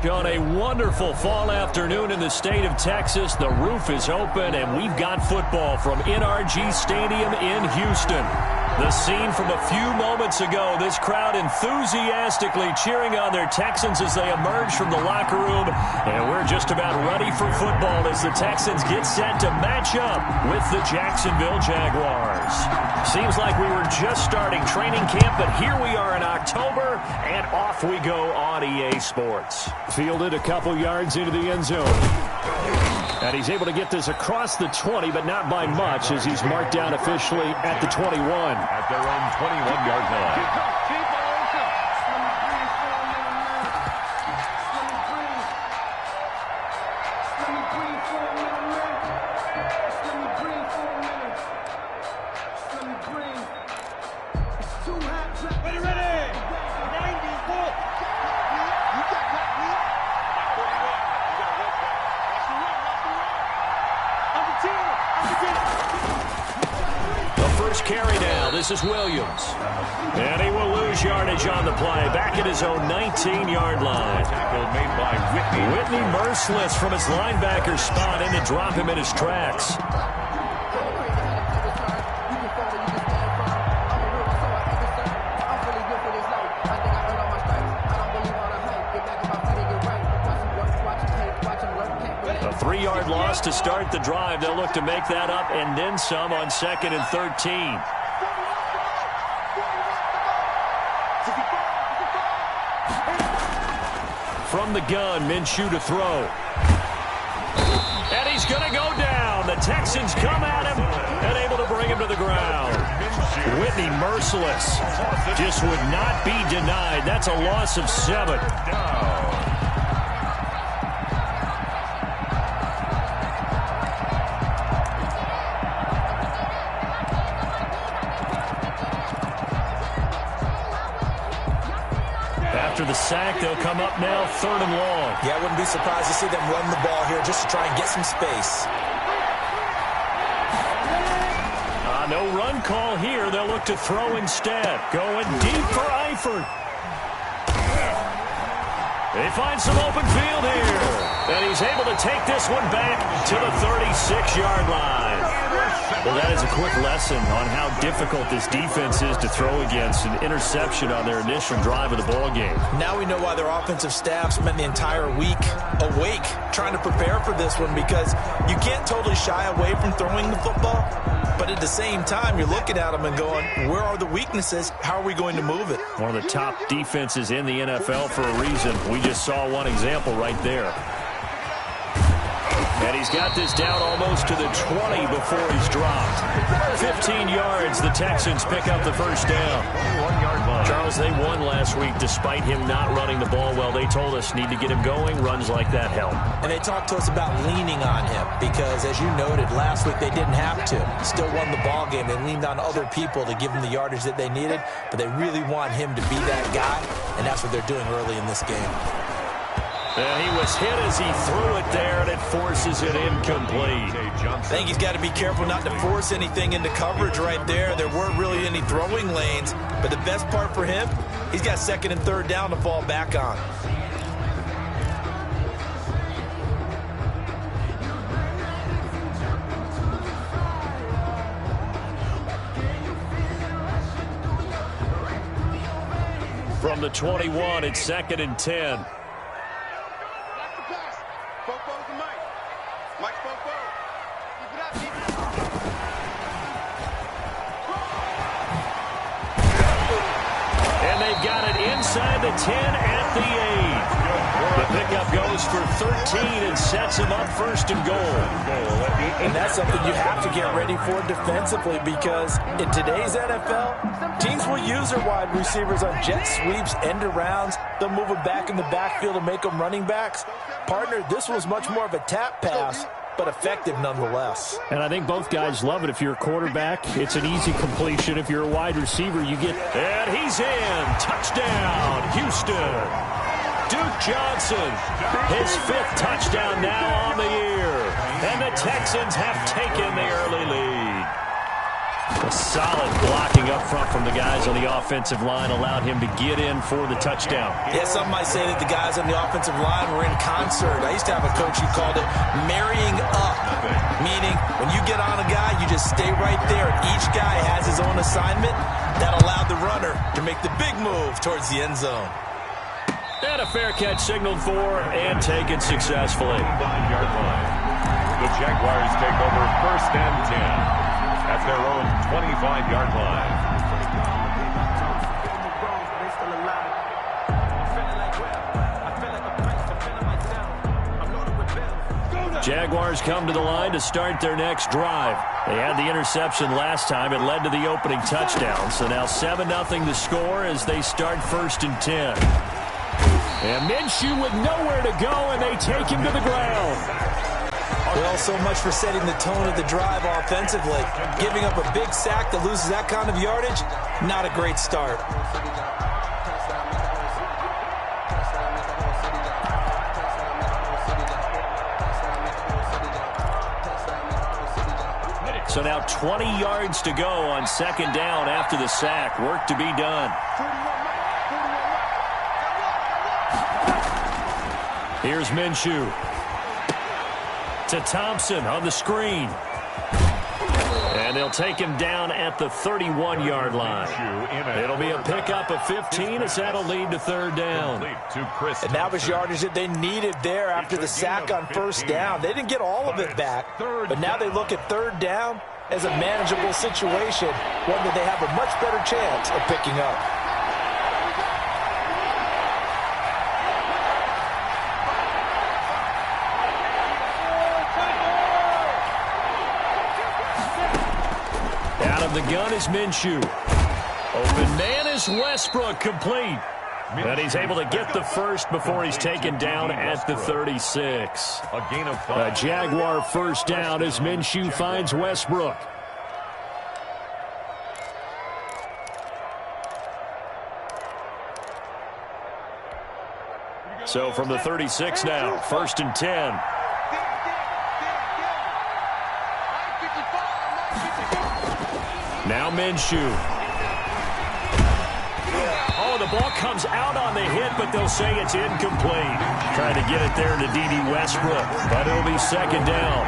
On a wonderful fall afternoon in the state of Texas, the roof is open, and we've got football from NRG Stadium in Houston. The scene from a few moments ago, this crowd enthusiastically cheering on their Texans as they emerge from the locker room. And we're just about ready for football as the Texans get set to match up with the Jacksonville Jaguars. Seems like we were just starting training camp, but here we are in October, and off we go on EA Sports. Fielded a couple yards into the end zone. And he's able to get this across the 20, but not by much, as he's marked down officially at the 21. At their own 21-yard line. Carry now. This is Williams. And he will lose yardage on the play. Back at his own 19-yard line. Tackle made by Whitney. Whitney merciless from his linebacker spot in to drop him in his tracks. A 3-yard loss to start the drive. They'll look to make that up and then some on 2nd and 13. From the gun, Minshew to throw. And he's going to go down. The Texans come at him and able to bring him to the ground. Whitney merciless. Just would not be denied. That's a loss of 7. After the sack, they'll come up now 3rd and long. Yeah, I wouldn't be surprised to see them run the ball here just to try and get some space. No run call here. They'll look to throw instead. Going deep for Eifert. They find some open field here. And he's able to take this one back to the 36-yard line. Well, that is a quick lesson on how difficult this defense is to throw against. An interception on their initial drive of the ball game. Now we know why their offensive staff spent the entire week awake trying to prepare for this one, because you can't totally shy away from throwing the football. But at the same time, you're looking at them and going, where are the weaknesses? How are we going to move it? One of the top defenses in the NFL for a reason. We just saw one example right there. And he's got this down almost to the 20 before he's dropped. 15 yards, the Texans pick up the first down. 1-yard line. Charles, they won last week despite him not running the ball well. They told us need to get him going. Runs like that help. And they talked to us about leaning on him because, as you noted, last week they didn't have to. Still won the ball game. They leaned on other people to give them the yardage that they needed, but they really want him to be that guy, and that's what they're doing early in this game. And he was hit as he threw it there, and it forces it incomplete. I think he's got to be careful not to force anything into coverage right there. There weren't really any throwing lanes, but the best part for him, he's got 2nd and 3rd down to fall back on. From the 21, it's 2nd and 10. Inside the 10 at the 8. The pickup goes for 13 and sets him up 1st and goal. And that's something you have to get ready for defensively, because in today's NFL, teams will use their wide receivers on jet sweeps, end arounds. They'll move them back in the backfield and make them running backs. Partner, this was much more of a tap pass, but effective nonetheless. And I think both guys love it. If you're a quarterback, it's an easy completion. If you're a wide receiver, you get... And he's in. Touchdown, Houston. Duke Johnson, his 5th touchdown now on the year. And the Texans have taken the early lead. A solid blocking up front from the guys on the offensive line allowed him to get in for the touchdown. Yeah, some might say that the guys on the offensive line were in concert. I used to have a coach who called it marrying up, meaning when you get on a guy, you just stay right there. Each guy has his own assignment. That allowed the runner to make the big move towards the end zone. And a fair catch signaled for and taken successfully. The Jaguars take over 1st and 10 at their own 25-yard line. Jaguars come to the line to start their next drive. They had the interception last time. It led to the opening touchdown. So now 7-0 the score as they start 1st and 10. And Minshew with nowhere to go, and they take him to the ground. Well, so much for setting the tone of the drive offensively. Giving up a big sack that loses that kind of yardage, not a great start. So now 20 yards to go on 2nd down after the sack. Work to be done. Here's Minshew. To Thompson on the screen. And they'll take him down at the 31-yard line. It'll be a pickup of 15 as that'll lead to 3rd down. And that was yardage that they needed there after the sack on 1st down. They didn't get all of it back, but now they look at 3rd down as a manageable situation, one that they have a much better chance of picking up. Out of the gun is Minshew. Open man is Westbrook, complete. And he's able to get the first before he's taken down at the 36. A gain of 5. A Jaguar 1st down as Minshew finds Westbrook. So from the 36 now, 1st and 10. Now Minshew. Oh, the ball comes out on the hit, but they'll say it's incomplete. Trying to get it there to D.D. Westbrook, but it'll be 2nd down.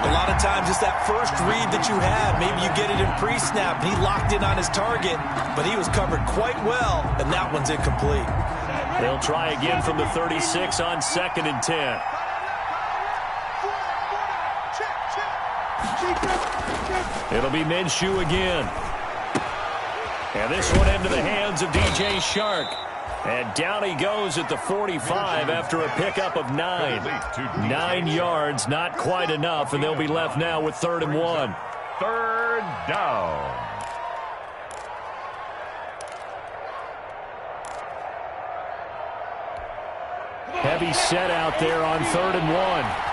A lot of times it's that first read that you have. Maybe you get it in pre-snap. He locked in on his target, but he was covered quite well, and that one's incomplete. They'll try again from the 36 on 2nd and 10. It'll be Minshew again. And this one into the hands of DJ Shark. And down he goes at the 45 after a pickup of 9. 9 yards, not quite enough, and they'll be left now with 3rd and 1. 3rd down. Heavy set out there on 3rd and 1.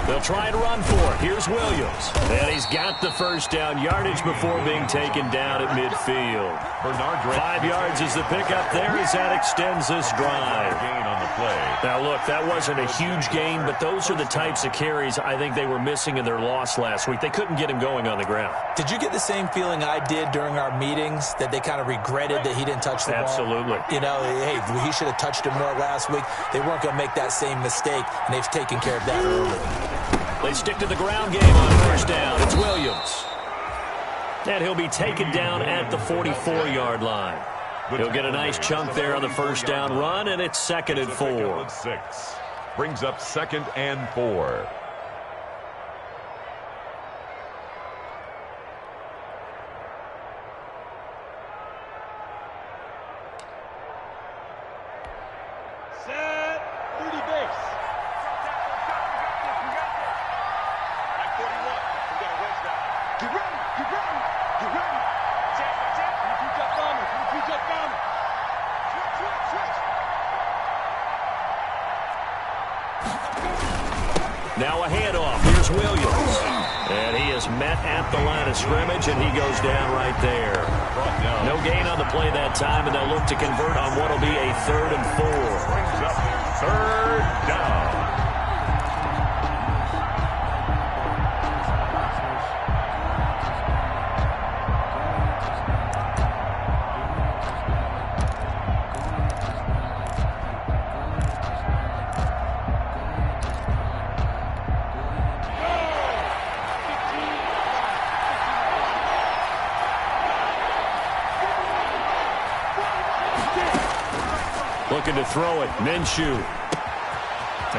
They'll try and run for it. Here's Williams. And he's got the 1st down yardage before being taken down at midfield. 5 yards is the pickup there as that extends this drive. Now, look, that wasn't a huge gain, but those are the types of carries I think they were missing in their loss last week. They couldn't get him going on the ground. Did you get the same feeling I did during our meetings, that they kind of regretted that he didn't touch the ball? Absolutely. You know, hey, he should have touched him more last week. They weren't going to make that same mistake, and they've taken care of that early. They stick to the ground game on 1st down. It's Williams. And he'll be taken down at the 44-yard line. He'll get a nice chunk there on the 1st down run, and it's 2nd and 4. 6. Brings up 2nd and 4. Set. 30 base. Get ready. Get ready. Get ready. Repeat that bomber. Repeat that bomber. Switch. Now a handoff. Here's Williams. And he just met at the line of scrimmage, and he goes down right there. No gain on the play that time, and they'll look to convert on what will be a 3rd and 4. Brings up 3rd down. Looking to throw it. Minshew.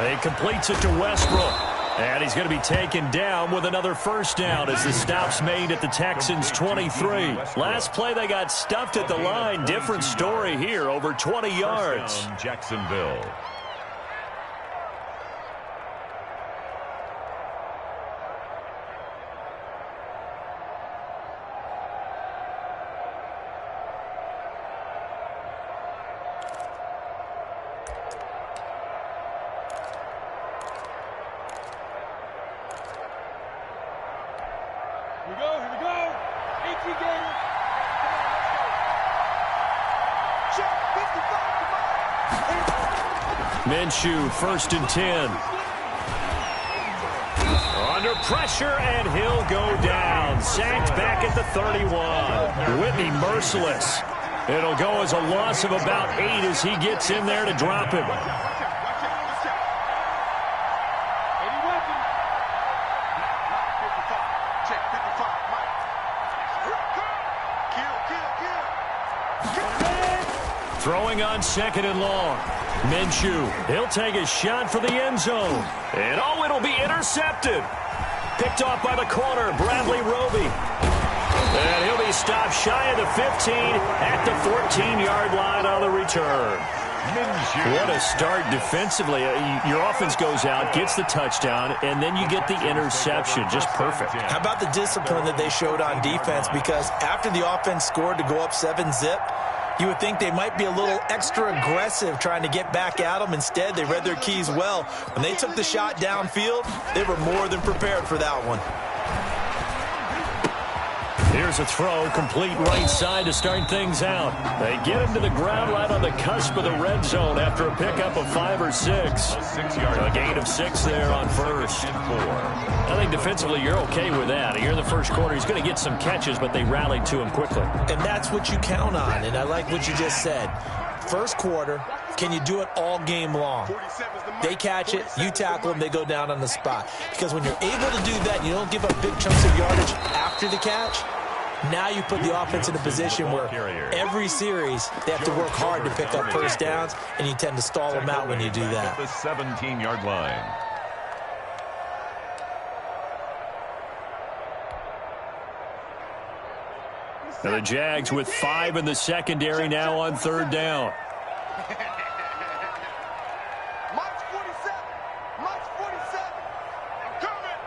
He completes it to Westbrook. And he's going to be taken down with another 1st down as the stop's made at the Texans' 23. Last play, they got stuffed at the line. Different story here, over 20 yards. Jacksonville. Here we go. 18 Gators. Check, 55, come on. Minshew, 1st and 10. Under pressure, and he'll go down. Sacked back at the 31. Whitney merciless. It'll go as a loss of about 8 as he gets in there to drop him. Throwing on 2nd and long. Minshew, he'll take a shot for the end zone. And oh, it'll be intercepted. Picked off by the corner, Bradley Roby. And he'll be stopped shy of the 15 at the 14-yard line on the return. What a start defensively. Your offense goes out, gets the touchdown, and then you get the interception. Just perfect. How about the discipline that they showed on defense? Because after the offense scored to go up 7-zip, you would think they might be a little extra aggressive trying to get back at them. Instead, they read their keys well. When they took the shot downfield, they were more than prepared for that one. Here's a throw, complete right side to start things out. They get him to the ground right on the cusp of the red zone after a pickup of 5 or 6. A gain of 6 there on 1st and 4. I think defensively you're okay with that. Here in the 1st quarter, he's going to get some catches, but they rallied to him quickly. And that's what you count on, and I like what you just said. 1st quarter, can you do it all game long? They catch it, you tackle them, they go down on the spot. Because when you're able to do that, you don't give up big chunks of yardage after the catch. Now you put the offense in a position where every series they have to work hard to pick up 1st downs, and you tend to stall them out when you do that. The 17-yard line. Now the Jags with 5 in the secondary now on 3rd down. March 47. March 47. I'm coming.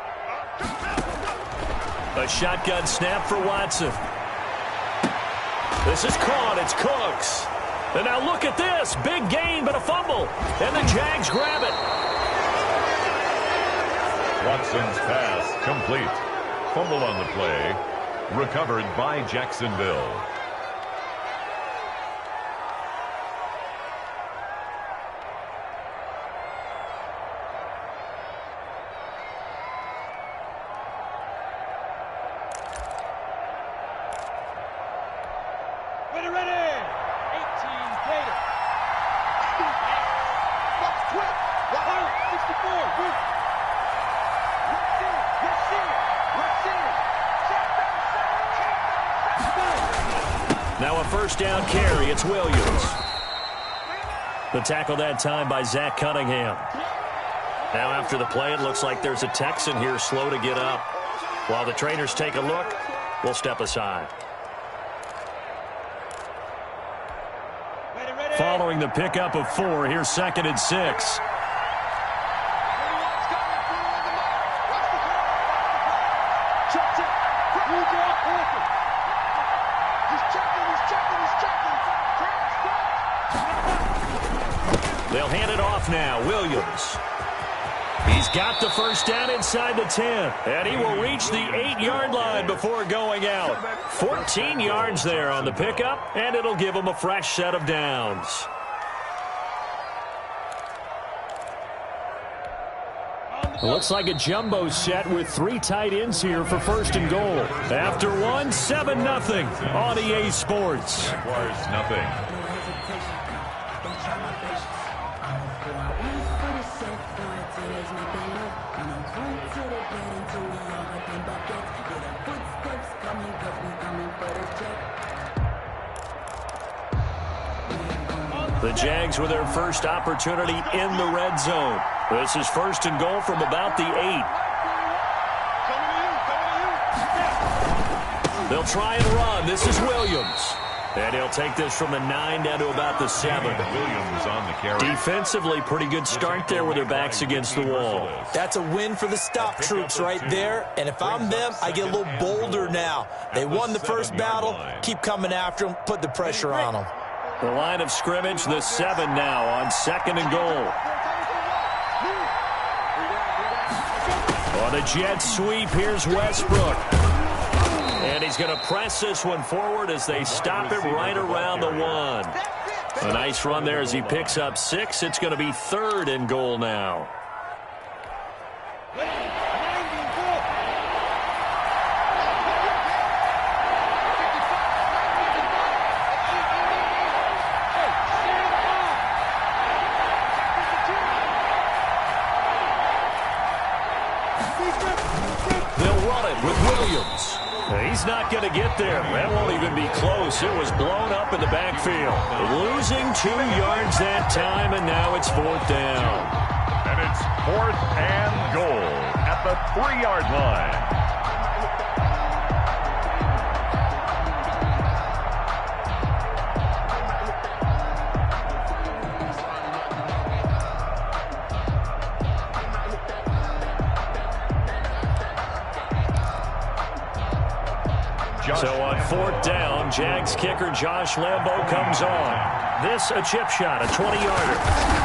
A shotgun snap for Watson. This is caught. It's Cooks. And now look at this. Big gain, but a fumble. And the Jags grab it. Watson's pass complete. Fumble on the play. Recovered by Jacksonville. Ready. 18 Gator. Fox quick. 64. Now a 1st down carry. It's Williams. The tackle that time by Zach Cunningham. Now after the play, it looks like there's a Texan here slow to get up. While the trainers take a look, we'll step aside. Following the pickup of 4, here's 2nd and 6. They'll hand it off now. Williams. He's got the first down inside the 10, and he will reach the 8-yard line before going out. 14 yards there on the pickup, and it'll give him a fresh set of downs. It looks like a jumbo set with 3 tight ends here for first and goal. After one, 7-0 on EA Sports. Jaguars nothing. The Jags with their first opportunity in the red zone. This is first and goal from about the 8. They'll try and run. This is Williams. And he'll take this from the 9 down to about the 7. Williams on the carry. Defensively, pretty good start there with their backs against the wall. That's a win for the stop troops right there. And if I'm them, I get a little bolder now. They won the first battle. Keep coming after them. Put the pressure on them. The line of scrimmage, the 7 now on second and goal. On a jet sweep, here's Westbrook. And he's going to press this one forward as they stop it right around the 1. A nice run there as he picks up 6. It's going to be third and goal now. He's not going to get there. That won't even be close. It was blown up in the backfield. Losing 2 yards that time, and now it's 4th down. And it's 4th and goal at the 3-yard line. So on 4th down, Jags kicker Josh Lambo comes on. This a chip shot, a 20-yarder.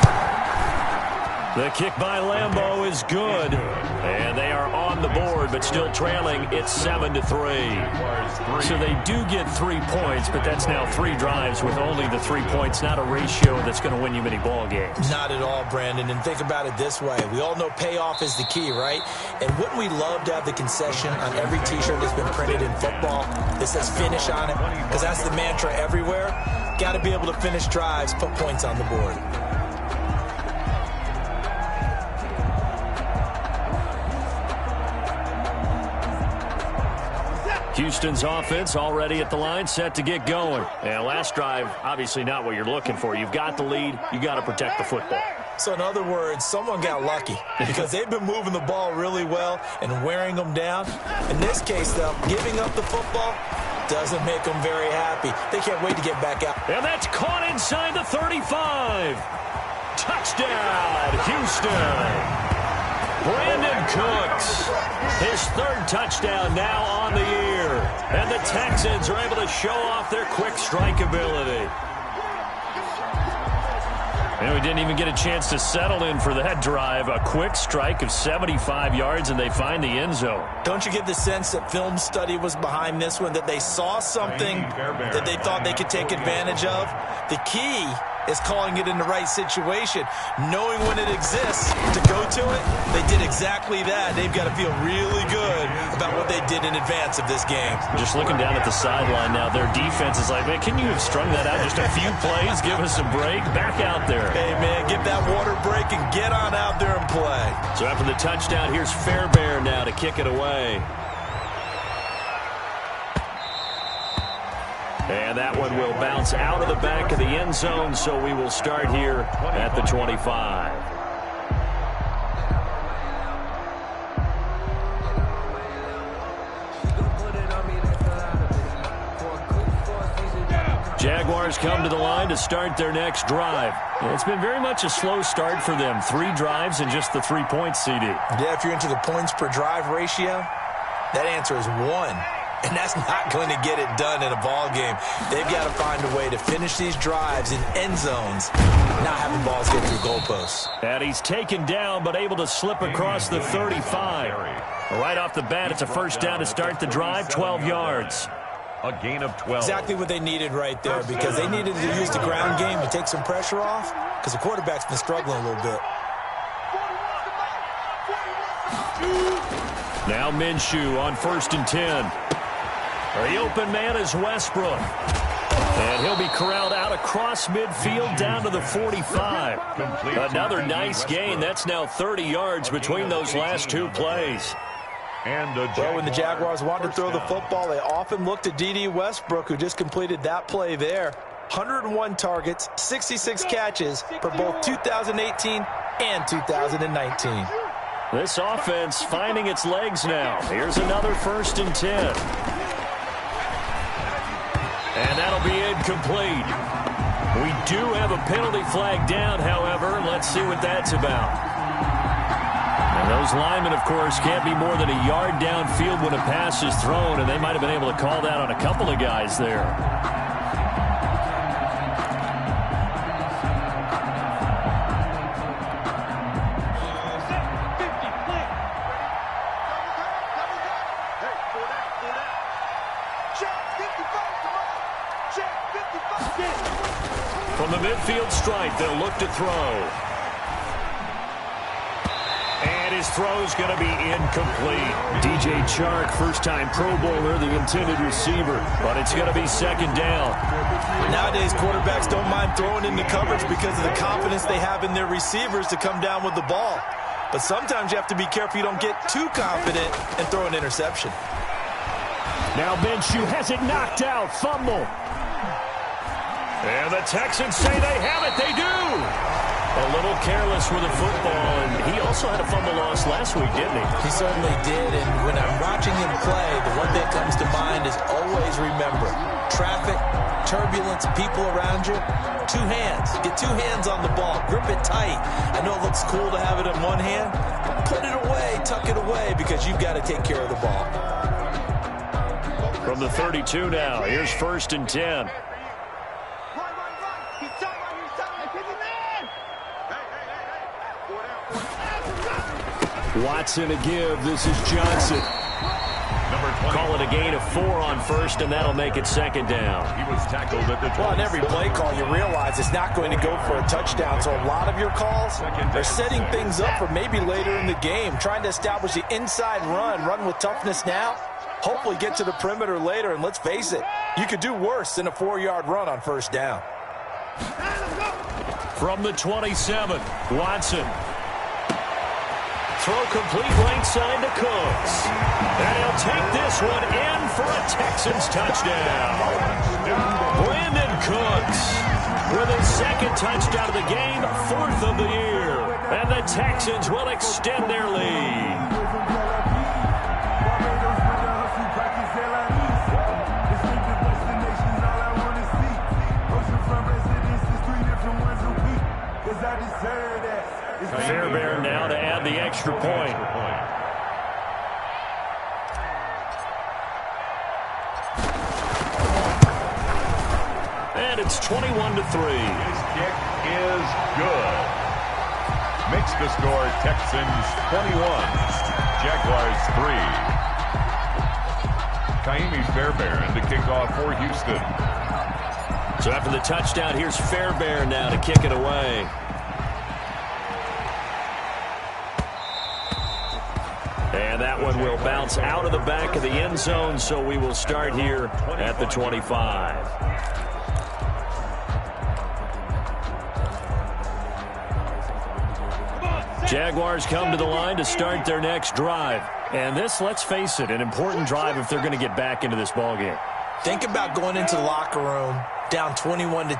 The kick by Lambo is good. And they are on the board, but still trailing. It's 7-3. So they do get 3 points, but that's now 3 drives with only the 3 points. Not a ratio that's going to win you many ball games. Not at all, Brandon. And think about it this way. We all know payoff is the key, right? And wouldn't we love to have the concession on every T-shirt that's been printed in football that says finish on it? Because that's the mantra everywhere. Got to be able to finish drives, put points on the board. Houston's offense already at the line, set to get going. And last drive, obviously not what you're looking for. You've got the lead. You got to protect the football. So in other words, someone got lucky because they've been moving the ball really well and wearing them down. In this case, though, giving up the football doesn't make them very happy. They can't wait to get back out. And that's caught inside the 35. Touchdown, Houston. Brandon Cooks, his 3rd touchdown now on the year. And the Texans are able to show off their quick strike ability. And we didn't even get a chance to settle in for that drive. A quick strike of 75 yards, and they find the end zone. Don't you get the sense that film study was behind this one, that they saw something that they thought they could take advantage of? The key is calling it in the right situation, knowing when it exists to go to it. They did exactly that. They've got to feel really good about what they did in advance of this game. Just looking down at the sideline now, their defense is like, man, can you have strung that out just a few plays? Give us a break. Back out there. Hey, man, get that water break and get on out there and play. So after the touchdown, here's Fairbairn now to kick it away. And that one will bounce out of the back of the end zone, so we will start here at the 25. Jaguars come to the line to start their next drive. It's been very much a slow start for them. 3 drives and just the 3 points, CD. Yeah, if you're into the points per drive ratio, that answer is 1. And that's not going to get it done in a ball game. They've got to find a way to finish these drives in end zones, not having balls get through goalposts. And he's taken down, but able to slip across the 35. Right off the bat, it's a first down to start the drive, 12 yards. A gain of 12. Exactly what they needed right there, because they needed to use the ground game to take some pressure off, because the quarterback's been struggling a little bit. Now Minshew on 1st and 10. The open man is Westbrook. And he'll be corralled out across midfield down to the 45. Another nice gain. That's now 30 yards between those last two plays. Well, when the Jaguars want to throw the football, they often look to D.D. Westbrook, who just completed that play there. 101 targets, 66 catches for both 2018 and 2019. This offense finding its legs now. Here's another 1st and 10. And that'll be incomplete. We do have a penalty flag down, however. Let's see what that's about. And those linemen, of course, can't be more than a yard downfield when a pass is thrown, and they might have been able to call that on a couple of guys there. From the midfield stripe, they'll look to throw. And his throw's going to be incomplete. DJ Chark, first-time Pro Bowler, the intended receiver. But it's going to be 2nd down. Nowadays, quarterbacks don't mind throwing into coverage because of the confidence they have in their receivers to come down with the ball. But sometimes you have to be careful you don't get too confident and throw an interception. Now Minshew has it knocked out. Fumble. And the Texans say they have it. They do. A little careless with the football, and he also had a fumble loss last week, didn't he? He certainly did, and when I'm watching him play, the one thing that comes to mind is always remember, traffic, turbulence, people around you, 2 hands. Get 2 hands on the ball. Grip it tight. I know it looks cool to have it in one hand. Put it away, tuck it away, because you've got to take care of the ball. From the 32 now, here's 1st and 10. Watson to give. This is Johnson. Call it a gain of 4 on 1st, and that'll make it 2nd down. He was tackled at the 20. Well, on every play call, you realize it's not going to go for a touchdown. So a lot of your calls are setting things up for maybe later in the game, trying to establish the inside run with toughness now, hopefully get to the perimeter later. And let's face it, you could do worse than a 4-yard run on 1st down. From the 27, Watson. Throw complete right side to Cooks. And he'll take this one in for a Texans touchdown. Brandon Cooks with his 2nd touchdown of the game, 4th of the year. And the Texans will extend their lead. Fairbairn now to add the extra point. And it's 21-3. His kick is good. Makes the score Texans 21, Jaguars 3. Kaimi Fairbairn to kick off for Houston. So after the touchdown, here's Fairbairn now to kick it away. And that one will bounce out of the back of the end zone, so we will start here at the 25. Jaguars come to the line to start their next drive. And this, let's face it, an important drive if they're going to get back into this ballgame. Think about going into the locker room down 21-10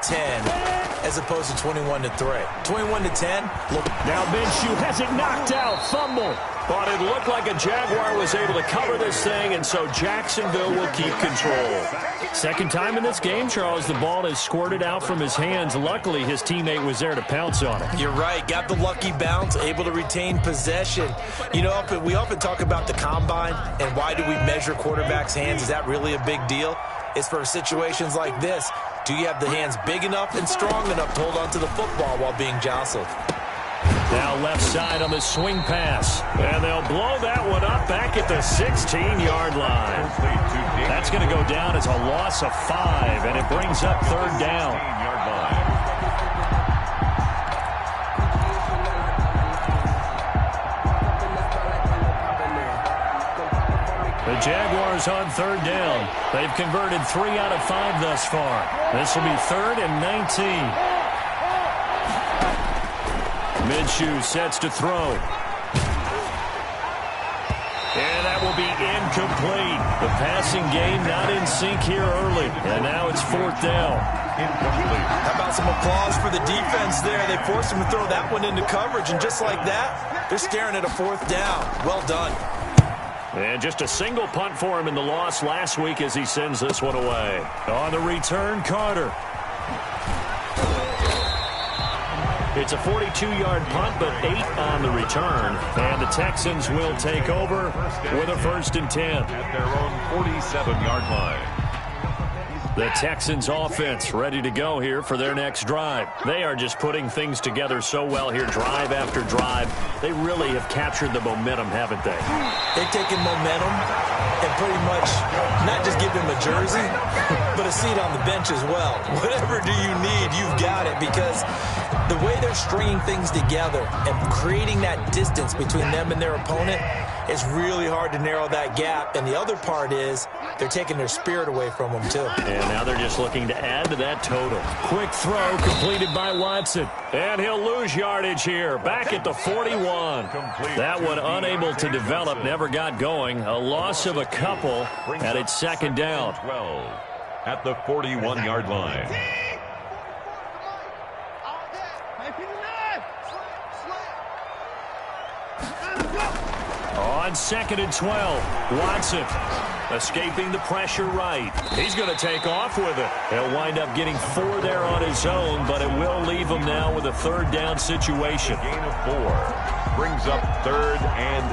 as opposed to 21-3. 21-10. Look. Now Minshew has it knocked out. Fumble. But it looked like a Jaguar was able to cover this thing, and so Jacksonville will keep control. 2nd time in this game, Charles, the ball has squirted out from his hands. Luckily, his teammate was there to pounce on it. You're right. Got the lucky bounce, able to retain possession. You know, we often talk about the combine and why do we measure quarterbacks' hands. Is that really a big deal? It's for situations like this. Do you have the hands big enough and strong enough to hold on to the football while being jostled? Now left side on the swing pass. And they'll blow that one up back at the 16-yard line. That's going to go down as a loss of 5, and it brings up third down. The Jaguars on third down. They've converted 3 out of 5 thus far. This will be 3rd and 19. Minshew sets to throw. And that will be incomplete. The passing game not in sync here early. And now it's 4th down. Incomplete. How about some applause for the defense there? They forced him to throw that one into coverage, and just like that, they're staring at a 4th down. Well done. And just a single punt for him in the loss last week as he sends this one away. On the return, Carter. It's a 42-yard punt, but 8 on the return. And the Texans will take over with a 1st and 10. At their own 47-yard line. The Texans offense ready to go here for their next drive. They are just putting things together so well here, drive after drive. They really have captured the momentum, haven't they? They've taken momentum and pretty much not just give him a jersey, but a seat on the bench as well. Whatever do you need, you've got it, because the way they're stringing things together and creating that distance between them and their opponent, it's really hard to narrow that gap. And the other part is they're taking their spirit away from them, too. And now they're just looking to add to that total. Quick throw completed by Watson. And he'll lose yardage here. Back at the 41. That one unable to develop, never got going. A loss of a couple, and it's 2nd down. 12 at the 41-yard line. On 2nd and 12, Watson escaping the pressure right. He's going to take off with it. He'll wind up getting 4 there on his own, but it will leave him now with a 3rd down situation. Gain of 4 brings up 3rd and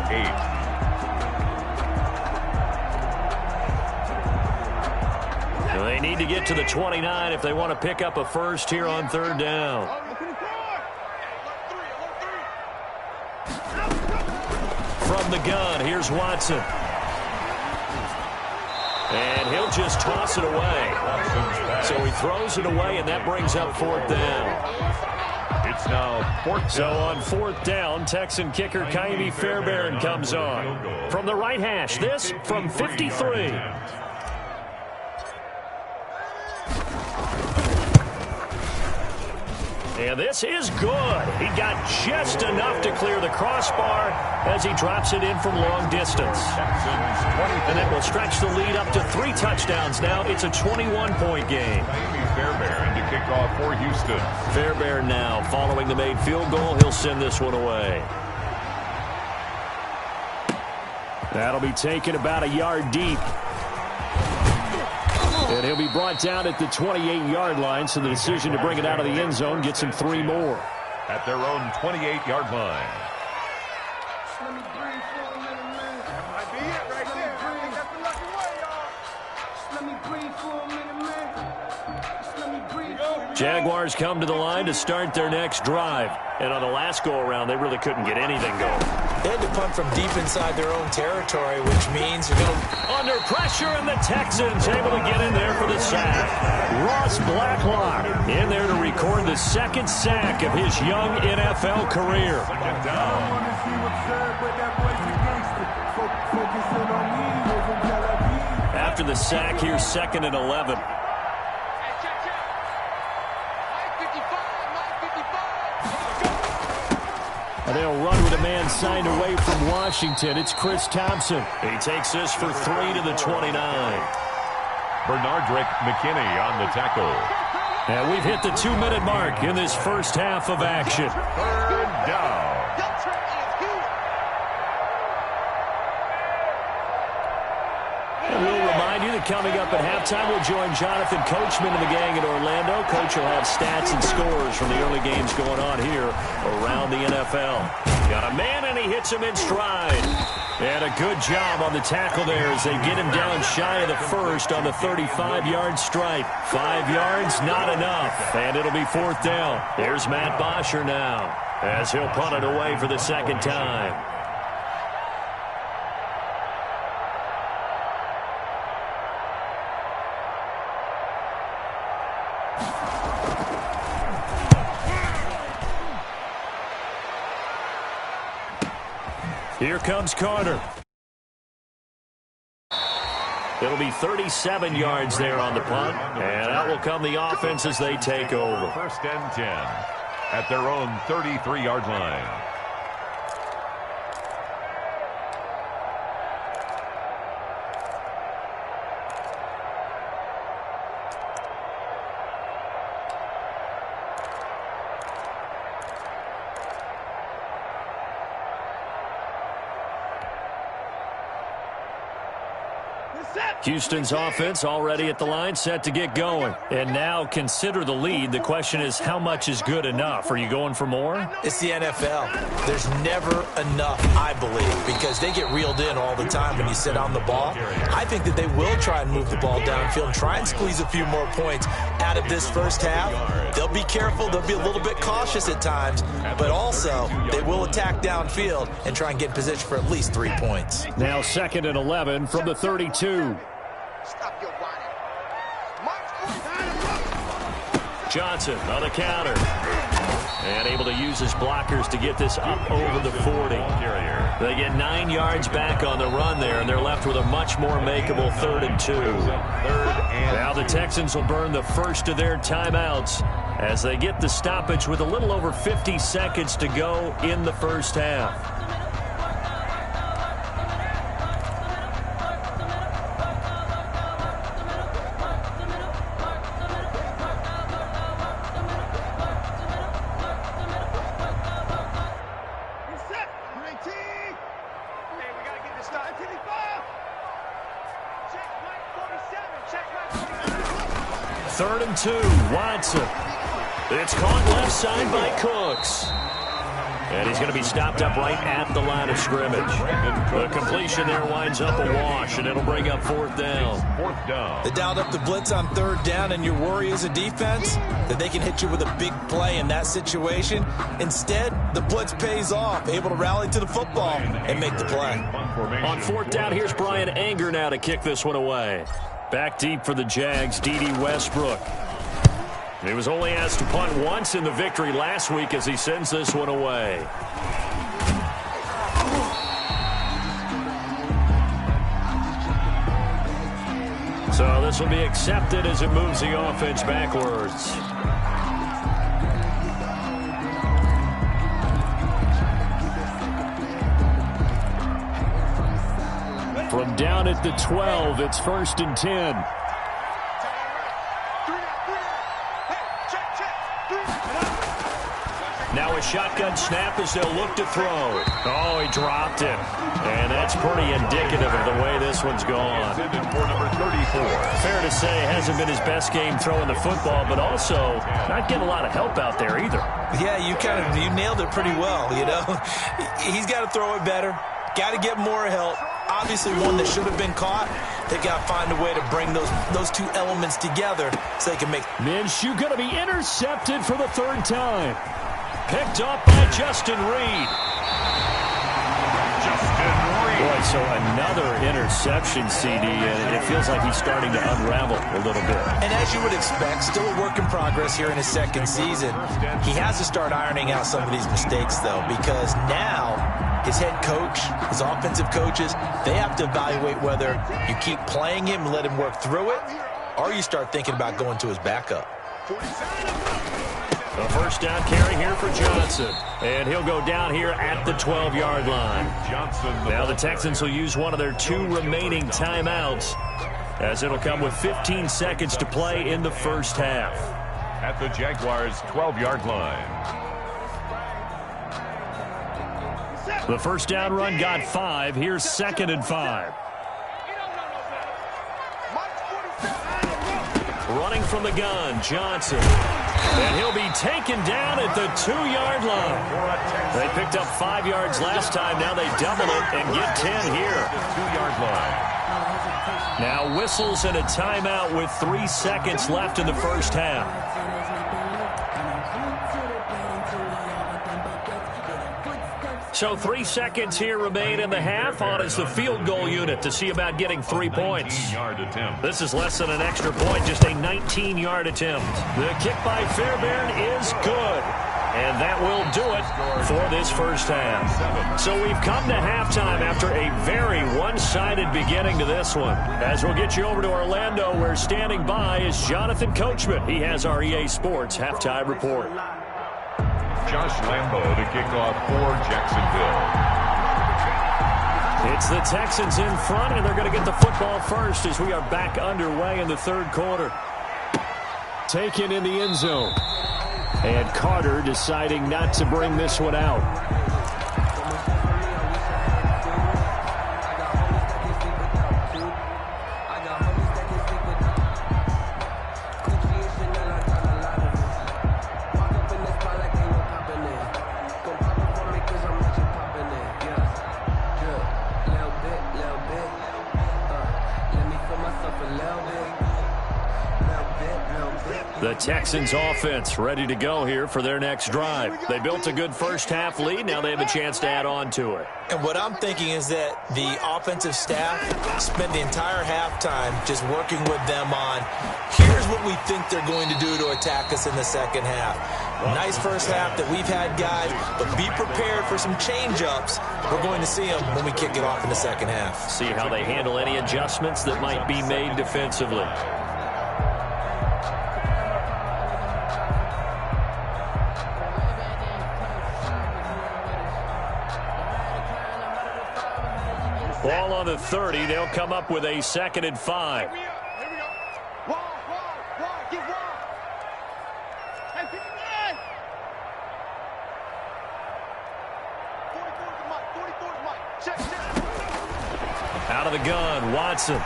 8. They need to get to the 29 if they want to pick up a 1st here on 3rd down. From the gun, here's Watson. And he'll just toss it away. So he throws it away, and that brings up 4th down. It's now 4th down. So on 4th down, Texan kicker Kaimi Fairbairn comes on. From the right hash, this from 53. And this is good. He got just enough to clear the crossbar as he drops it in from long distance. And it will stretch the lead up to 3 touchdowns now. It's a 21-point game. Fairbairn to kick off for Houston. Fairbairn now following the made field goal. He'll send this one away. That'll be taken about a yard deep. And he'll be brought down at the 28-yard line, so the decision to bring it out of the end zone gets him 3 more. At their own 28-yard line. Jaguars come to the line to start their next drive. And on the last go-around, they really couldn't get anything going. They had to punt from deep inside their own territory, which means you're going to... Under pressure, and the Texans able to get in there for the sack. Ross Blacklock in there to record the 2nd sack of his young NFL career. After the sack, here's 2nd and 11. And they'll run with a man signed away from Washington. It's Chris Thompson. He takes this for 3 to the 29. Bernardrick McKinney on the tackle. And we've hit the 2-minute mark in this first half of action. 3rd down. And we'll remind you that coming up at halftime, we'll join Jonathan Coachman and the gang in Orlando. Coach will have stats and scores from the early games going on here around the NFL. Got a man, and he hits him in stride. And a good job on the tackle there as they get him down shy of the 1st on the 35-yard stripe. 5 yards, not enough. And it'll be 4th down. There's Matt Bosher now. as he'll punt it away for the second time. Here comes Carter. It'll be 37 yards there on the punt, and out will come the offense as they take over. First and 10 at their own 33-yard line. Houston's offense already at the line, set to get going. And now consider the lead. The question is, how much is good enough? Are you going for more? It's the NFL. There's never enough, I believe, because they get reeled in all the time when you sit on the ball. I think that they will try and move the ball downfield and try and squeeze a few more points out of this first half. They'll be careful. They'll be a little bit cautious at times, but also they will attack downfield and try and get in position for at least 3 points. Now 2nd and 11 from the 32. Stop your whining. Johnson on the counter. And able to use his blockers to get this up over the 40. They get 9 yards back on the run there, and they're left with a much more makeable 3rd and 2. Now the Texans will burn the first of their timeouts as they get the stoppage with a little over 50 seconds to go in the first half. Third and 2, Watson. It's caught left side by Cooks. And he's going to be stopped up right at the line of scrimmage. The completion there winds up a wash, and it'll bring up 4th down. They dialed up the blitz on 3rd down, and your worry as a defense that they can hit you with a big play in that situation. Instead, the blitz pays off, able to rally to the football and make the play. On 4th down, here's Brian Anger now to kick this one away. Back deep for the Jags, D.D. Westbrook. He was only asked to punt once in the victory last week as he sends this one away. So this will be accepted as it moves the offense backwards. From down at the 12, it's 1st and 10. Now a shotgun snap as they'll look to throw. Oh, he dropped it. And that's pretty indicative of the way this one's gone. Fair to say, hasn't been his best game throwing the football, but also not getting a lot of help out there either. Yeah, you nailed it pretty well, you know. He's got to throw it better. Got to get more help. Obviously one that should have been caught. They've got to find a way to bring those two elements together so they can make... Minshew going to be intercepted for the 3rd time. Picked up by Justin Reed. Boy, so another interception, CD, and it feels like he's starting to unravel a little bit. And as you would expect, still a work in progress here in his 2nd season. He has to start ironing out some of these mistakes, though, because now his head coach, his offensive coaches, they have to evaluate whether you keep playing him and let him work through it, or you start thinking about going to his backup. The 1st down carry here for Johnson. And he'll go down here at the 12-yard line. Now the Texans will use one of their 2 remaining timeouts, as it'll come with 15 seconds to play in the first half. At the Jaguars' 12-yard line. The 1st down run got 5. Here's 2nd and 5. Running from the gun, Johnson. And he'll be taken down at the 2-yard line. They picked up 5 yards last time. Now they double it and get 10 here. 2-yard line. Now whistles and a timeout with 3 seconds left in the first half. So 3 seconds here remain in the half. On is the field goal unit to see about getting 3 points. 19-yard attempt. This is less than an extra point, just a 19-yard attempt. The kick by Fairbairn is good. And that will do it for this first half. So we've come to halftime after a very one-sided beginning to this one. As we'll get you over to Orlando, where standing by is Jonathan Coachman. He has our EA Sports halftime report. Josh Lambo to kick off for Jacksonville. It's the Texans in front, and they're going to get the football first as we are back underway in the third quarter. Taken in the end zone. And Carter deciding not to bring this one out. The Texans offense ready to go here for their next drive. They built a good first half lead. Now they have a chance to add on to it. And what I'm thinking is that the offensive staff spent the entire halftime just working with them on, here's what we think they're going to do to attack us in the second half. Nice first half that we've had, guys, but be prepared for some change-ups. We're going to see them when we kick it off in the second half. See how they handle any adjustments that might be made defensively. Ball on the 30. They'll come up with a 2nd and 5. Here we go. Wall, get wall. Hey, 59. 44 to Mike. Check. Out of the gun, Watson.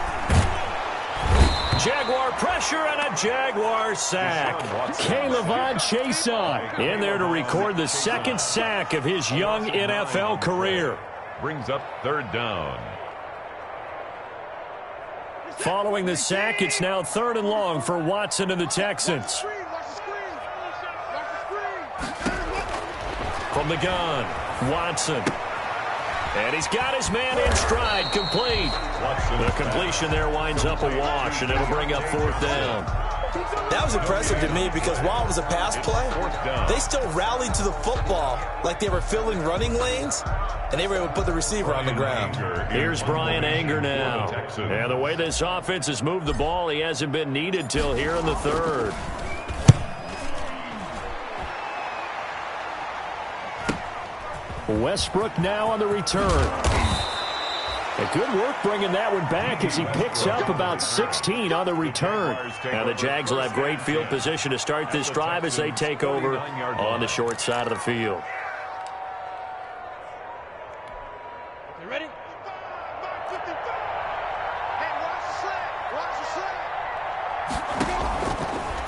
Jaguar pressure and a Jaguar sack. K'Lavon Chason in there to record the 2nd sack of his young NFL career. Brings up 3rd down. Following the sack, it's now 3rd and long for Watson and the Texans. From the gun, Watson. And he's got his man in stride, complete. The completion there winds up a wash, and it'll bring up 4th down. That was impressive to me because while it was a pass play, they still rallied to the football like they were filling running lanes, and they were able to put the receiver on the ground. Here's Brian Anger now. And the way this offense has moved the ball, he hasn't been needed till here in the 3rd. Westbrook now on the return. A good work bringing that one back as he picks up about 16 on the return. Now the Jags will have great field position to start this drive as they take over on the short side of the field. You ready? Hey, watch the sled.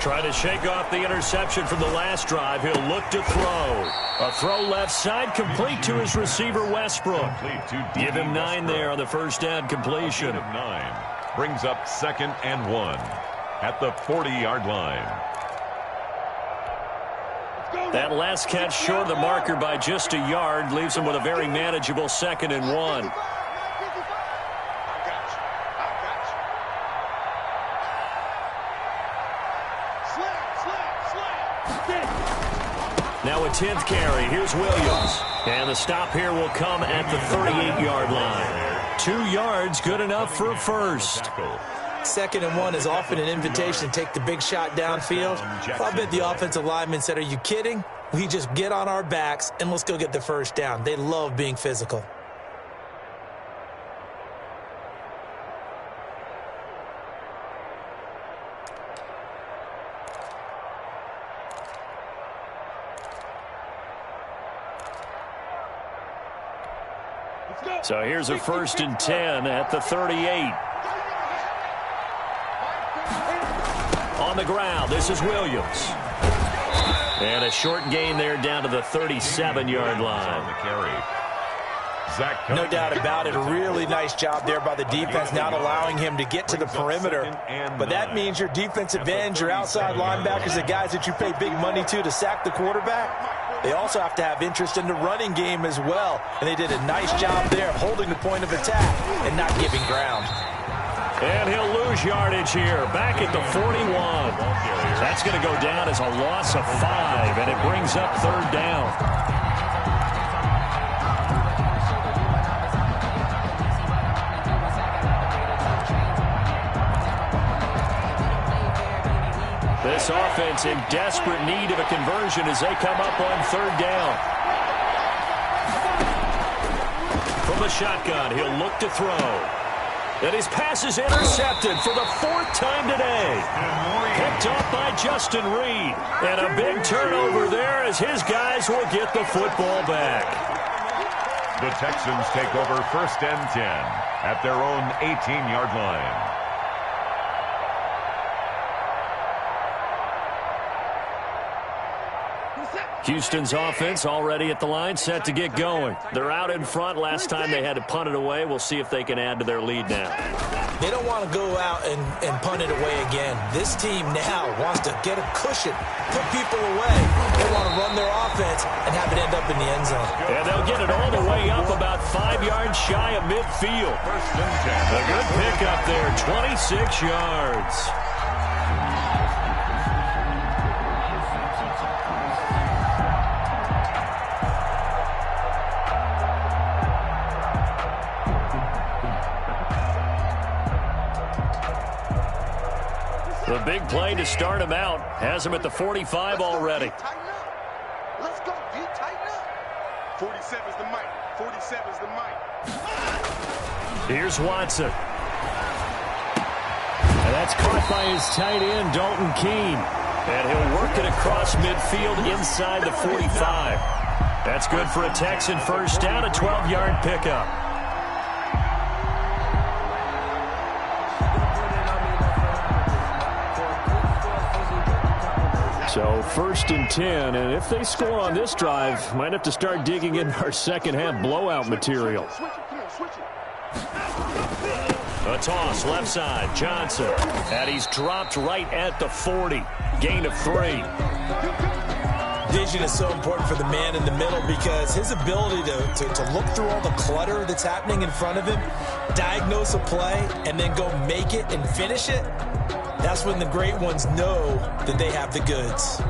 Trying to shake off the interception from the last drive. He'll look to throw. A throw left side, complete to his receiver, Westbrook. Give him 9 there on the first down completion. 9 brings up 2nd and 1 at the 40-yard line. That last catch short of the marker by just a yard leaves him with a very manageable 2nd and 1. Now a 10th carry. Here's Williams. And the stop here will come at the 38-yard line. 2 yards, good enough for a first. 2nd and 1 is often an invitation to take the big shot downfield. I bet the offensive lineman said, are you kidding? We just get on our backs and let's go get the first down. They love being physical. So here's a 1st and 10 at the 38. On the ground, this is Williams. And a short gain there down to the 37-yard line. No doubt about it. A really nice job there by the defense, not allowing him to get to the perimeter. But that means your defensive ends, your outside linebackers, the guys that you pay big money to sack the quarterback, they also have to have interest in the running game as well. And they did a nice job there of holding the point of attack and not giving ground. And he'll lose yardage here, back at the 41. That's going to go down as a loss of 5, and it brings up 3rd down. This offense in desperate need of a conversion as they come up on 3rd down. From the shotgun, he'll look to throw. And his pass is intercepted for the 4th time today. Picked off by Justin Reed. And a big turnover there as his guys will get the football back. The Texans take over 1st and 10 at their own 18-yard line. Houston's offense already at the line, set to get going. They're out in front. Last time they had to punt it away. We'll see if they can add to their lead now. They don't want to go out and punt it away again. This team now wants to get a cushion, put people away. They want to run their offense and have it end up in the end zone. And they'll get it all the way up about 5 yards shy of midfield. A good pickup there, 26 yards. The big play to start him out has him at the 45 already. Let's go, D. Tighten up. 47's the mic. 47's the mic. Here's Watson. And that's caught by his tight end, Dalton Keene. And he'll work it across midfield inside the 45. That's good for a Texan first down, a 12-yard pickup. So 1st and 10, and if they score on this drive, might have to start digging in our second-half blowout material. A toss, left side, Johnson. And he's dropped right at the 40. Gain of 3. Vision is so important for the man in the middle because his ability to look through all the clutter that's happening in front of him, diagnose a play, and then go make it and finish it, that's when the great ones know that they have the goods.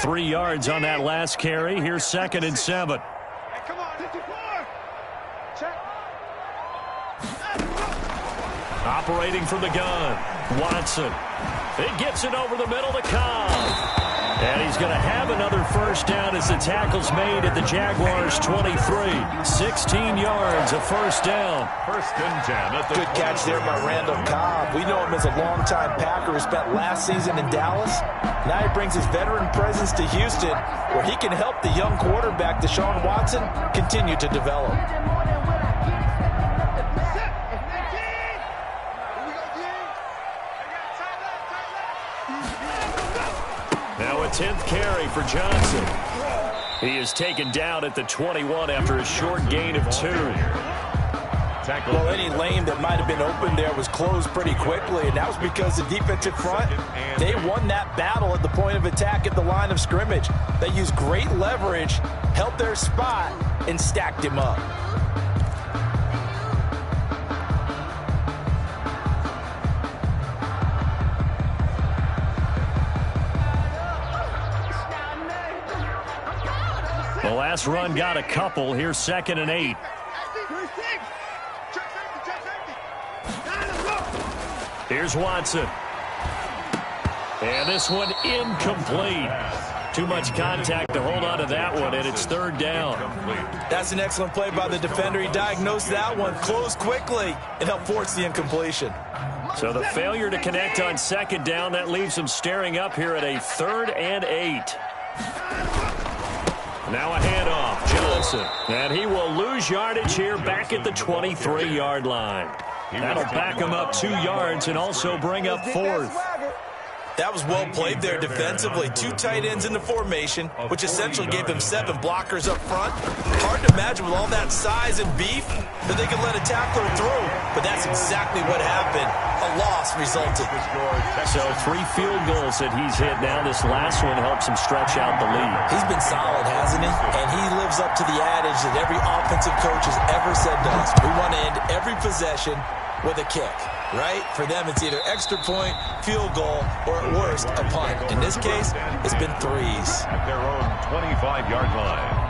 Three yards on that last carry. Here's 2nd and 7. Hey, come on, 54. Check. Operating from the gun, Watson. It gets it over the middle to Cobb. And he's going to have another first down as the tackle's made at the Jaguars' 23. 16 yards, a first down. 1st and 10 at the Good catch there by Randall Cobb. We know him as a longtime Packer who spent last season in Dallas. Now he brings his veteran presence to Houston, where he can help the young quarterback, Deshaun Watson, continue to develop. Now a 10th carry for Johnson. He is taken down at the 21 after a short gain of 2. Well, any lane that might have been open there was closed pretty quickly, and that was because the defensive front, they won that battle at the point of attack at the line of scrimmage. They used great leverage, held their spot, and stacked him up. The last run got a couple. Here's 2nd and 8. Here's Watson. And this one incomplete. Too much contact to hold on to that one, and it's 3rd down. That's an excellent play by the defender. He diagnosed that one, closed quickly, and helped force the incompletion. So the failure to connect on 2nd down, that leaves him staring up here at a 3rd and 8. Now a handoff, Johnson. And he will lose yardage here back at the 23-yard line. That'll back him up 2 yards and also bring up 4th. That was well played there defensively. 2 tight ends in the formation, which essentially gave them 7 blockers up front. Hard to imagine with all that size and beef that they could let a tackler through, but that's exactly what happened. A loss resulted. So 3 field goals that he's hit now. This last one helps him stretch out the lead. He's been solid, hasn't he? And he lives up to the adage that every offensive coach has ever said to us. We want to end every possession with a kick, right? For them, it's either extra point, field goal, or at worst, a punt. In this case, it's been 3s. At their own 25-yard line.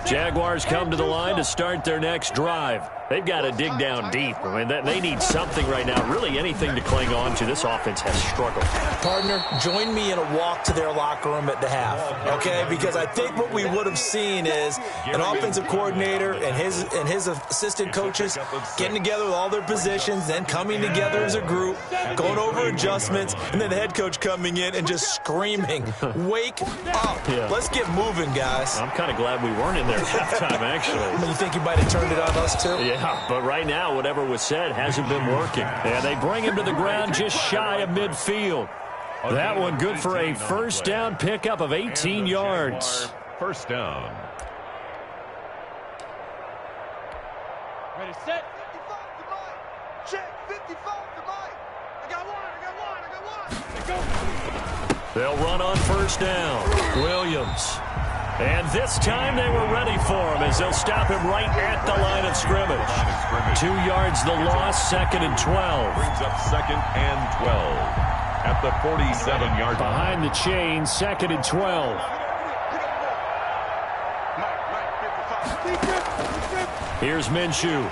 Jaguars come to the line to start their next drive. They've got to dig down deep. I mean, they need something right now, really anything to cling on to. This offense has struggled. Partner, join me in a walk to their locker room at the half, okay? Because I think what we would have seen is an offensive coordinator and his assistant coaches getting together with all their positions, then coming together as a group, going over adjustments, and then the head coach coming in and just screaming, wake up. Yeah. Let's get moving, guys. I'm kind of glad we weren't in there at halftime, actually. You think you might have turned it on us, too? Yeah, but right now, whatever was said hasn't been working. And they bring him to the ground just shy of midfield. That one good for a first down pickup of 18 yards. First down. Ready, set. 55 to Mike. Check. 55 to Mike. I got one. They'll run on first down. Williams. And this time they were ready for him as they'll stop him right at the line of scrimmage. 2 yards the loss, 2nd and 12. Brings up 2nd and 12 at the 47-yard line. Behind the chain, 2nd and 12. Here's Minshew.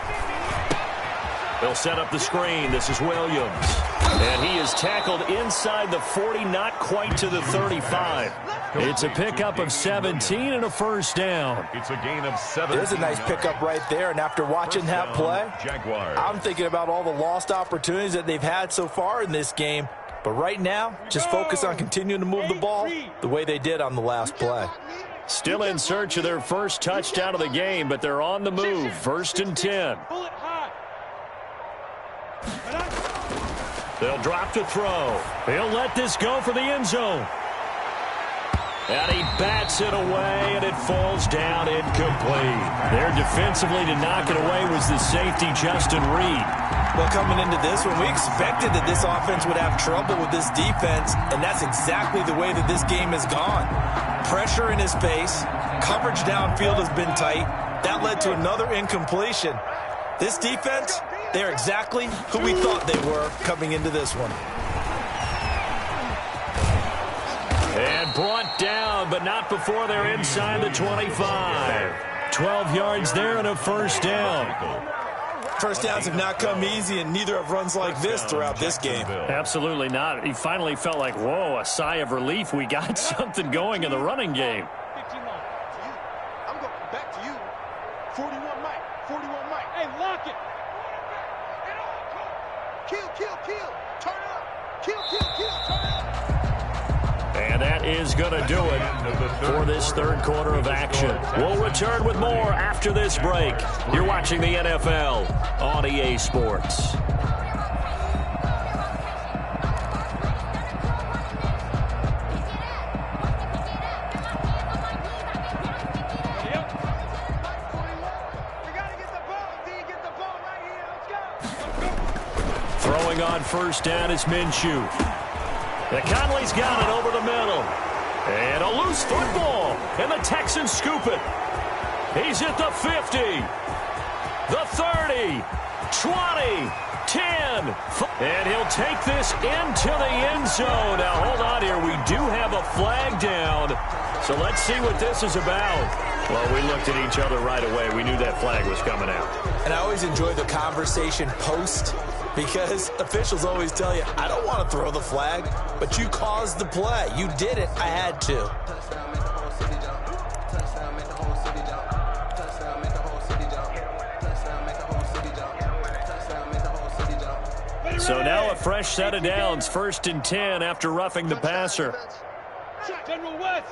They'll set up the screen. This is Williams. And he is tackled inside the 40, not quite to the 35. It's a pickup of 17 and a first down. It's a gain of 7. There's a nice pickup right there, and after watching that play, Jaguars. I'm thinking about all the lost opportunities that they've had so far in this game. But right now, just focus on continuing to move the ball the way they did on the last play. Still in search of their first touchdown of the game, but they're on the move. 1st and 10. They'll drop to throw. He'll let this go for the end zone. And he bats it away, and it falls down incomplete. There defensively to knock it away was the safety, Justin Reed. Well, coming into this one, we expected that this offense would have trouble with this defense, and that's exactly the way that this game has gone. Pressure in his face, coverage downfield has been tight. That led to another incompletion. This defense, they're exactly who we thought they were coming into this one. And brought down, but not before they're inside the 25. 12 yards there and a first down. First downs have not come easy, and neither have runs like this throughout this game. Absolutely not. He finally felt like, whoa, a sigh of relief. We got something going in the running game. 15 line. I'm going back to you. 41 Mike. 41 Mike. Hey, lock it. Kill. Turn up. Kill. Turn up. And that is going to do it for this third quarter of action. We'll return with more after this break. You're watching the NFL on EA Sports. Throwing on first down is Minshew. Conley's got it over the middle. And a loose football. And the Texans scoop it. He's at the 50. The 30. 20. 10. And he'll take this into the end zone. Now, hold on here. We do have a flag down. So let's see what this is about. Well, we looked at each other right away. We knew that flag was coming out. And I always enjoy the conversation post, because officials always tell you, I don't want to throw the flag, but you caused the play. You did it. I had to. So now a fresh set of downs. 1st and 10 after roughing the passer. General West.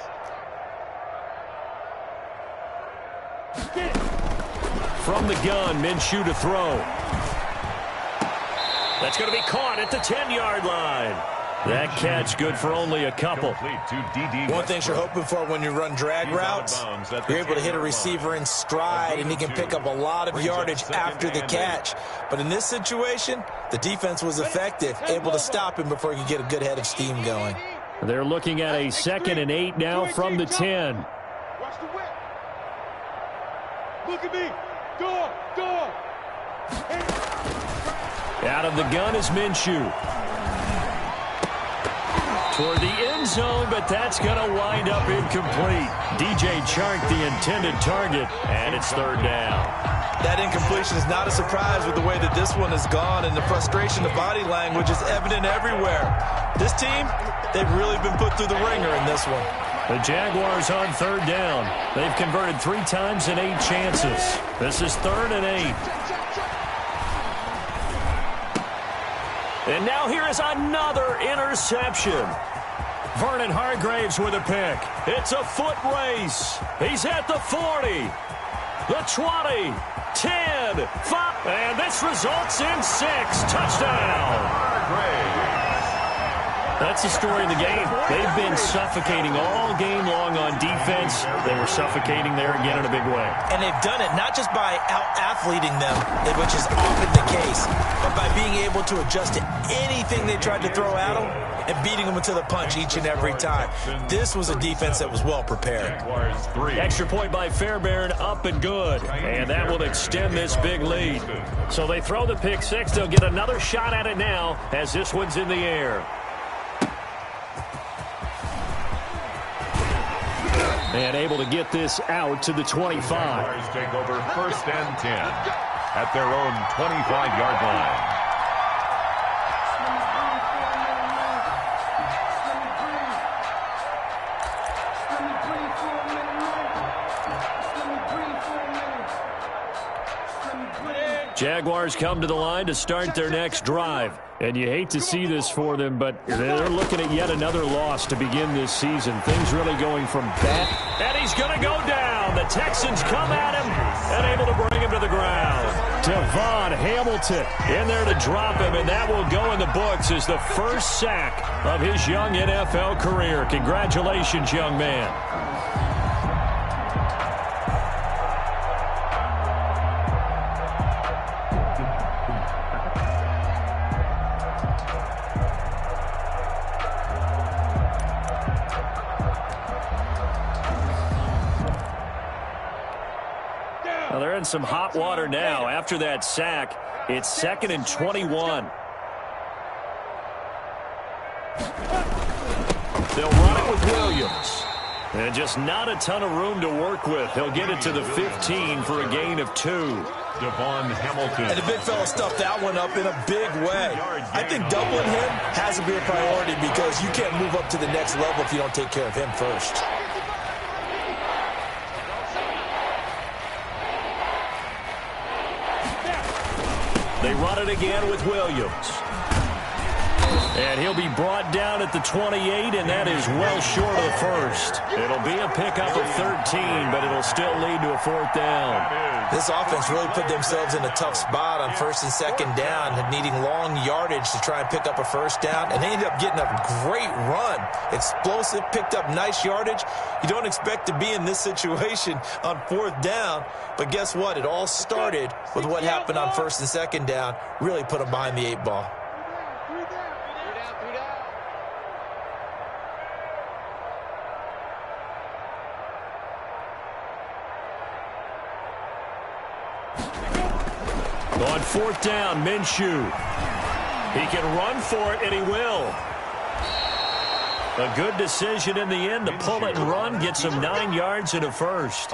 From the gun, Minshew to throw. That's going to be caught at the 10-yard line. That catch good for only a couple. One thing you're hoping for when you run drag routes, you're able to hit a receiver in stride, and he can pick up a lot of yardage after the catch. But in this situation, the defense was effective, able to stop him before he could get a good head of steam going. They're looking at a 2nd and 8 now from the 10. Watch the whip. Look at me. Go. Out of the gun is Minshew. Toward the end zone, but that's going to wind up incomplete. DJ Chark, the intended target, and it's 3rd down. That incompletion is not a surprise with the way that this one has gone, and the frustration, the body language is evident everywhere. This team, they've really been put through the ringer in this one. The Jaguars on 3rd down. They've converted 3 times in 8 chances. This is 3rd and 8. And now here is another interception. Vernon Hargraves with a pick. It's a foot race. He's at the 40, the 20, 10, 5, and this results in 6. Touchdown. That's the story of the game. They've been suffocating all game long on defense. They were suffocating there again in a big way. And they've done it not just by out-athleting them, which is often the case, but by being able to adjust to anything they tried to throw at them and beating them into the punch each and every time. This was a defense that was well prepared. Extra point by Fairbairn, up and good. And that will extend this big lead. So they throw the pick 6. They'll get another shot at it now as this one's in the air. And able to get this out to the 25. Jaguars take over 1st and 10 at their own 25-yard line. Jaguars come to the line to start their next drive. And you hate to see this for them, but they're looking at yet another loss to begin this season. Things really going from bad. And he's going to go down. The Texans come at him and able to bring him to the ground. Devon Hamilton in there to drop him, and that will go in the books as the first sack of his young NFL career. Congratulations, young man. They're in some hot water now. After that sack, it's 2nd and 21. They'll run it with Williams. And just not a ton of room to work with. He'll get it to the 15 for a gain of 2. Devon Hamilton. And the big fella stuffed that one up in a big way. I think doubling him has to be a priority because you can't move up to the next level if you don't take care of him first. They run it again with Williams. And he'll be brought down at the 28, and that is well short of the first. It'll be a pickup of 13, but it'll still lead to a 4th down. This offense really put themselves in a tough spot on 1st and 2nd down, needing long yardage to try and pick up a 1st down, and they ended up getting a great run. Explosive, picked up nice yardage. You don't expect to be in this situation on 4th down, but guess what? It all started with what happened on 1st and 2nd down. Really put them behind the 8 ball. On 4th down, Minshew. He can run for it, and he will. A good decision in the end to pull it and run, gets him 9 yards and a first.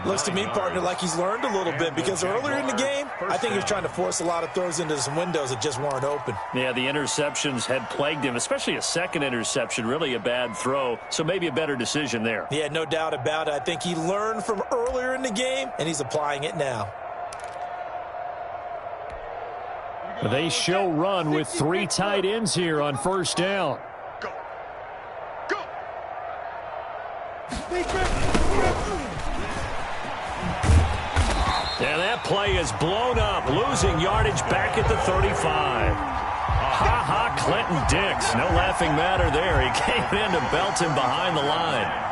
Looks to me, partner, like he's learned a little bit because earlier in the game, I think he was trying to force a lot of throws into some windows that just weren't open. Yeah, the interceptions had plagued him, especially a second interception, really a bad throw, so maybe a better decision there. Yeah, no doubt about it. I think he learned from earlier in the game, and he's applying it now. They show run with 3 tight ends here on 1st down. And that play is blown up, losing yardage back at the 35. Ha-ha, Clinton Dix. No laughing matter there. He came in to belt him behind the line.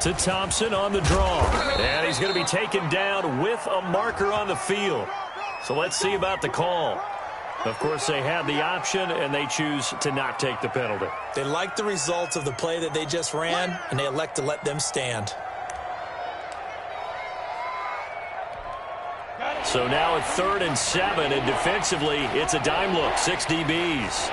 To Thompson on the draw. And he's going to be taken down with a marker on the field. So let's see about the call. Of course, they have the option, and they choose to not take the penalty. They like the results of the play that they just ran, and they elect to let them stand. So now at 3rd and 7, and defensively, it's a dime look, 6 DBs.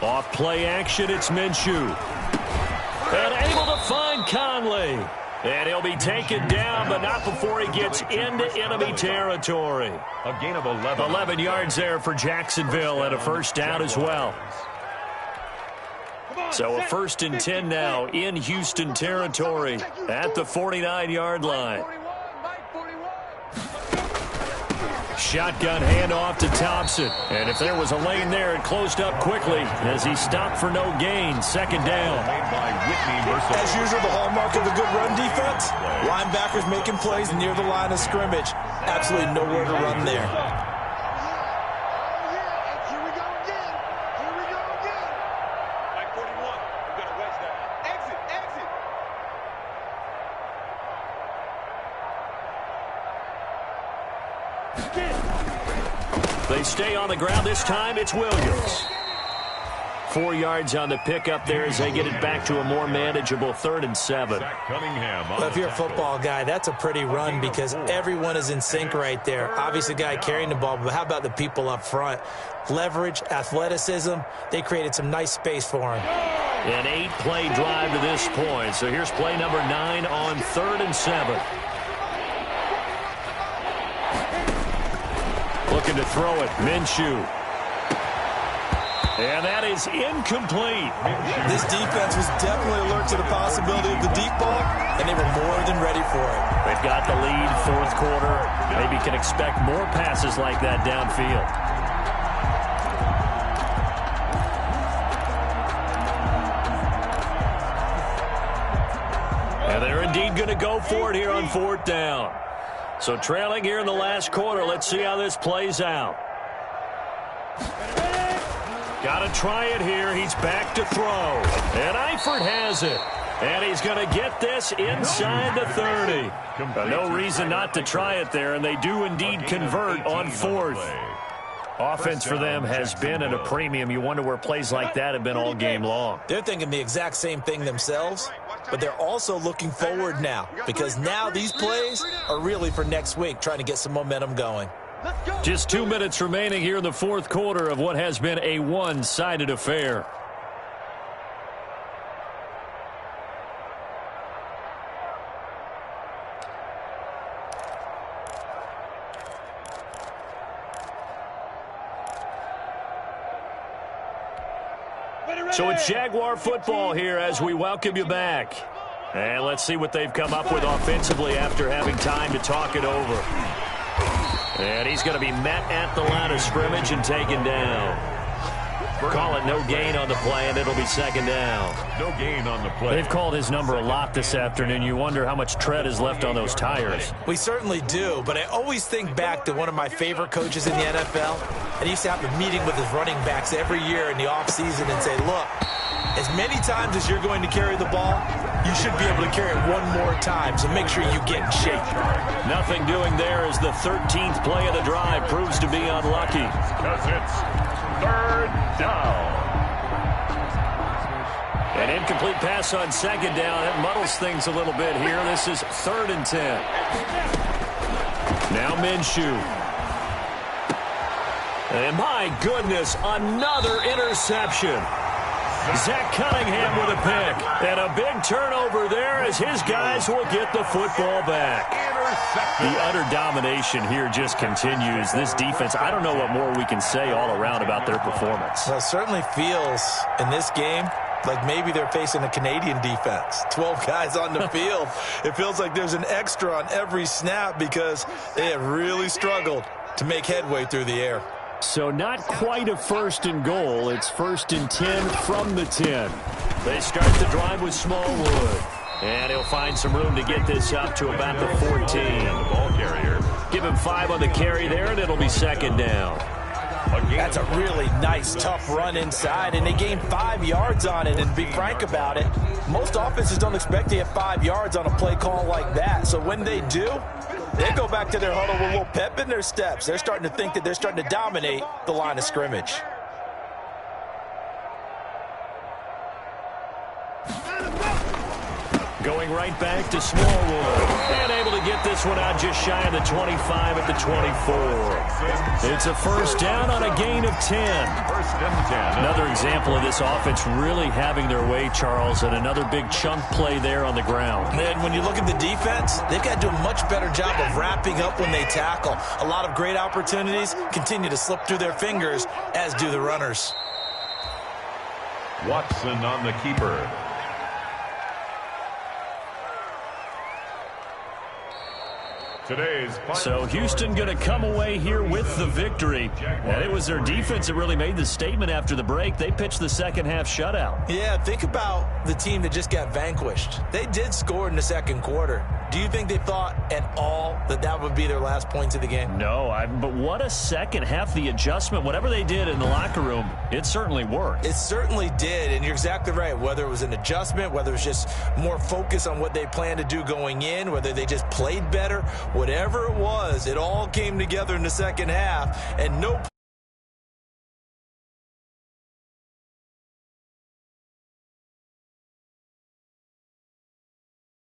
Off play action, it's Minshew. And able to find Conley. And he'll be taken down, but not before he gets into enemy territory. A gain of 11. 11 yards there for Jacksonville, and a first down as well. So a 1st and 10 now in Houston territory at the 49-yard line. Shotgun handoff to Thompson. And if there was a lane there, it closed up quickly as he stopped for no gain. 2nd down. As usual, the hallmark of a good run defense. Linebackers making plays near the line of scrimmage. Absolutely nowhere to run there. Here we go again. Here we go again. Mike 41. We got to wedge that. Exit, exit. They stay on the ground. This time it's Williams. 4 yards on the pickup there as they get it back to a more manageable 3rd and 7. Well, if you're a football guy, that's a pretty run because everyone is in sync right there. Obviously, the guy carrying the ball, but how about the people up front? Leverage, athleticism, they created some nice space for him. An 8-play drive to this point. So here's play number 9 on 3rd and 7. Looking to throw it, Minshew. And that is incomplete. This defense was definitely alert to the possibility of the deep ball, and they were more than ready for it. They've got the lead, 4th quarter. Maybe can expect more passes like that downfield. And they're indeed going to go for it here on 4th down. So trailing here in the last quarter. Let's see how this plays out. Got to try it here. He's back to throw. And Eifert has it. And he's going to get this inside the 30. No reason not to try it there, and they do indeed convert on 4th. Offense for them has been at a premium. You wonder where plays like that have been all game long. They're thinking the exact same thing themselves, but they're also looking forward now because now these plays are really for next week, trying to get some momentum going. Just 2 minutes remaining here in the 4th quarter of what has been a one-sided affair. So it's Jaguar football here as we welcome you back. And let's see what they've come up with offensively after having time to talk it over. And he's going to be met at the line of scrimmage and taken down. Call it no gain on the play, and it'll be 2nd down. No gain on the play. They've called his number a lot this afternoon. You wonder how much tread is left on those tires. We certainly do, but I always think back to one of my favorite coaches in the NFL. And he used to have a meeting with his running backs every year in the offseason and say, look, as many times as you're going to carry the ball, you should be able to carry it one more time, so make sure you get in shape. Nothing doing there as the 13th play of the drive proves to be unlucky. Because it's 3rd down. An incomplete pass on 2nd down. That muddles things a little bit here. This is 3rd and 10. Now Minshew. And my goodness, another interception. Zach Cunningham with a pick. And a big turnover there as his guys will get the football back. The utter domination here just continues. This defense, I don't know what more we can say all around about their performance. Well, it certainly feels in this game like maybe they're facing a Canadian defense. 12 guys on the field. It feels like there's an extra on every snap because they have really struggled to make headway through the air. So not quite a 1st and goal. It's 1st and 10 from the 10. They start the drive with Smallwood. And he'll find some room to get this up to about the 14. The ball carrier. Give him 5 on the carry there, and it'll be 2nd down. That's a really nice, tough run inside, and they gained 5 yards on it. And to be frank about it, most offenses don't expect to get 5 yards on a play call like that. So when they do, they go back to their huddle with a little pep in their steps. They're starting to think that they're starting to dominate the line of scrimmage. Going right back to Smallwood. And able to get this one out just shy of the 25 at the 24. It's a 1st down on a gain of 10. 1st and 10. Another example of this offense really having their way, Charles, and another big chunk play there on the ground. And when you look at the defense, they've got to do a much better job of wrapping up when they tackle. A lot of great opportunities continue to slip through their fingers, as do the runners. Watson on the keeper. So Houston going to come away here with the victory. And it was their defense that really made the statement after the break. They pitched the 2nd half shutout. Yeah, think about the team that just got vanquished. They did score in the 2nd quarter. Do you think they thought at all that that would be their last points of the game? No, but what a 2nd half. The adjustment, whatever they did in the locker room, it certainly worked. It certainly did, and you're exactly right. Whether it was an adjustment, whether it was just more focus on what they planned to do going in, whether they just played better, whatever it was, it all came together in the 2nd half, and no